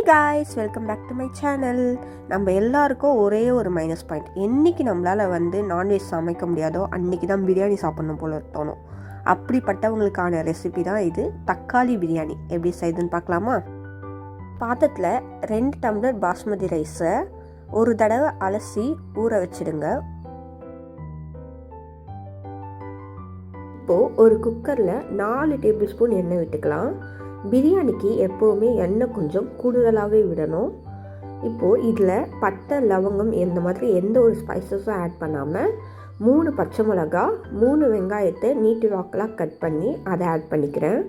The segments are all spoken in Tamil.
Guys, welcome back to my channel. நம்ம எல்லாருக்கும் ஒரே ஒரு மைனஸ் பாயிண்ட். என்றைக்கு நம்மளால் நான்வெஜ் சமைக்க முடியாதோ அன்றைக்கி தான் பிரியாணி சாப்பிட்ணும் போல தோணும். அப்படிப்பட்டவங்களுக்கான ரெசிபி தான் இது, தக்காளி பிரியாணி. எப்படி செய்யுதுன்னு பார்க்கலாமா? பாத்திரத்தில் 2 டம்ளர் பாஸ்மதி ரைஸை ஒரு தடவை அலசி ஊற வச்சுடுங்க. இப்போது ஒரு குக்கரில் 4 டேபிள் ஸ்பூன் எண்ணெய் விட்டுக்கலாம். பிரியாணிக்கு எப்போவுமே எண்ணெய் கொஞ்சம் கூடுதலாகவே விடணும். இப்போது இதில் பட்டை, லவங்கம் இந்த மாதிரி எந்த ஒரு ஸ்பைசஸும் ஆட் பண்ணாமல் 3 பச்சை மிளகா, 3 வெங்காயத்தை நீட்டு வாக்கெலாம் கட் பண்ணி அதை ஆட் பண்ணிக்கிறேன்.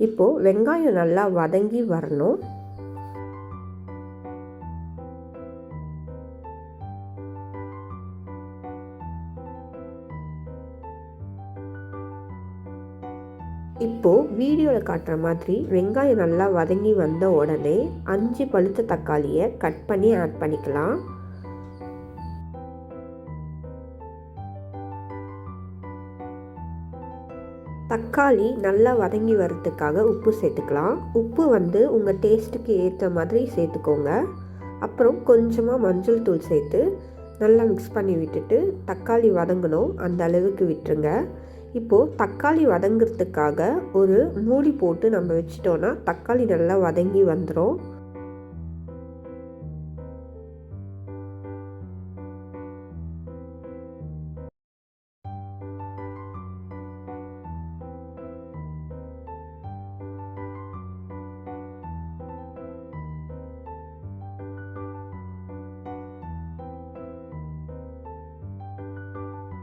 இப்போது வெங்காயம் நல்லா வதங்கி வரணும். இப்போது வீடியோவில் காட்டுற மாதிரி வெங்காயம் நல்லா வதங்கி வந்த உடனே 5 பழுத்த தக்காளியை கட் பண்ணி ஆட் பண்ணிக்கலாம். தக்காளி நல்லா வதங்கி வர்றதுக்காக உப்பு சேர்த்துக்கலாம். உப்பு உங்கள் டேஸ்ட்டுக்கு ஏற்ற மாதிரி சேர்த்துக்கோங்க. அப்புறம் கொஞ்சமாக மஞ்சள் தூள் சேர்த்து நல்லா மிக்ஸ் பண்ணி விட்டுட்டு தக்காளி வதங்கணும் அந்த அளவுக்கு விட்டுருங்க. இப்போது தக்காளி வதங்கிறதுக்காக ஒரு மூடி போட்டு நம்ம வச்சிட்டோன்னா தக்காளி நல்லா வதங்கி வந்துடும்.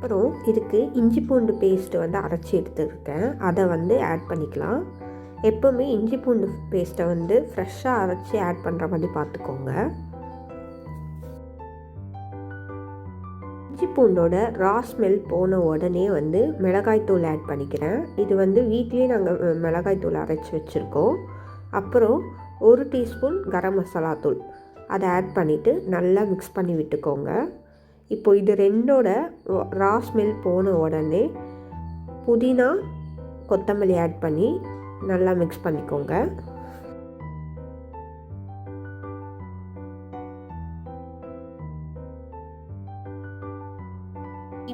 அப்புறம் இதுக்கு இஞ்சி பூண்டு பேஸ்ட்டு அரைச்சி எடுத்துருக்கேன். அதை ஆட் பண்ணிக்கலாம். எப்போவுமே இஞ்சி பூண்டு பேஸ்ட்டை ஃப்ரெஷ்ஷாக அரைச்சி ஆட் பண்ணுற மாதிரி பார்த்துக்கோங்க. இஞ்சி பூண்டோட ரா ஸ்மெல் போன உடனே மிளகாய்த்தூள் ஆட் பண்ணிக்கிறேன். இது வீட்லேயே நாங்கள் மிளகாய்த்தூள் அரைச்சி வச்சுருக்கோம். அப்புறம் 1 டீஸ்பூன் கரம் மசாலா தூள் அதை ஆட் பண்ணிவிட்டு நல்லா மிக்ஸ் பண்ணி விட்டுக்கோங்க. இப்போ இது 2ஓட ரா ஸ்மெல் போன உடனே புதினா, கொத்தமல்லி ஆட் பண்ணி நல்லா மிக்ஸ் பண்ணிக்கோங்க.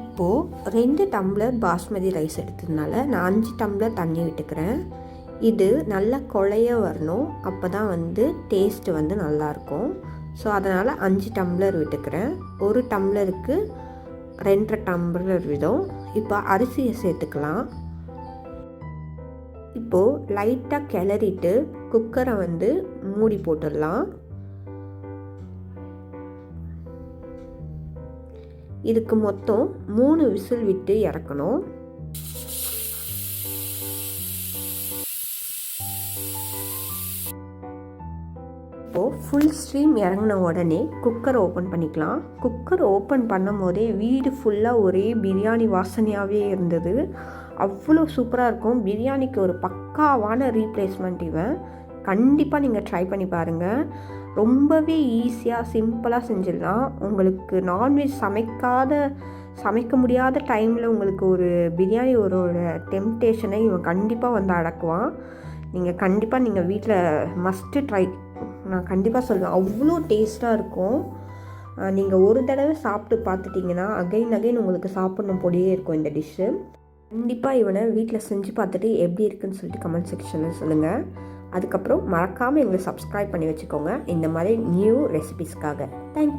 இப்போது 2 டம்ளர் பாஸ்மதி ரைஸ் எடுத்ததுனால நான் 5 டம்ளர் தண்ணி விட்டுக்கிறேன். இது நல்லா குழைய வரணும். அப்போ தான் டேஸ்ட்டு நல்லாயிருக்கும். ஸோ அதனால் 5 டம்ளர் விட்டுக்கிறேன். 1 டம்ளருக்கு 2.5 டம்ளர் விதம். இப்போ அரிசியை சேர்த்துக்கலாம். இப்போது லைட்டாக கிளறிட்டு குக்கரை மூடி போட்டுடலாம். இதுக்கு மொத்தம் 3 விசில் விட்டு இறக்கணும். இப்போது ஃபுல் ஸ்ட்ரீம் இறங்கின உடனே குக்கரை ஓப்பன் பண்ணிக்கலாம். குக்கர் ஓப்பன் பண்ணும் போதே வீடு ஃபுல்லாக ஒரே பிரியாணி வாசனையாகவே இருந்தது. அவ்வளோ சூப்பராக இருக்கும். பிரியாணிக்கு ஒரு பக்காவான ரீப்ளேஸ்மெண்ட் இவன். கண்டிப்பாக நீங்கள் ட்ரை பண்ணி பாருங்கள். ரொம்பவே ஈஸியாக சிம்பிளாக செஞ்சிடலாம். உங்களுக்கு நான்வெஜ் சமைக்க முடியாத டைமில் உங்களுக்கு ஒரு பிரியாணி ஒரு டெம்டேஷனை இவன் கண்டிப்பாக அடக்குவான். நீங்கள் வீட்டில் மஸ்ட்டு ட்ரை. நான் கண்டிப்பாக சொல்லுவேன், அவ்வளோ டேஸ்ட்டாக இருக்கும். நீங்கள் ஒரு தடவை சாப்பிட்டு பார்த்துட்டிங்கன்னா அகைன் உங்களுக்கு சாப்பிட்ணும் போலியே இருக்கும் இந்த டிஷ்ஷு. கண்டிப்பாக இவனை வீட்டில் செஞ்சு பார்த்துட்டு எப்படி இருக்குன்னு சொல்லிட்டு கமெண்ட் செக்ஷனில் சொல்லுங்கள். அதுக்கப்புறம் மறக்காமல் எங்களை சப்ஸ்கிரைப் பண்ணி வச்சுக்கோங்க இந்த மாதிரி நியூ ரெசிபீஸ்க்காக. தேங்க்யூ.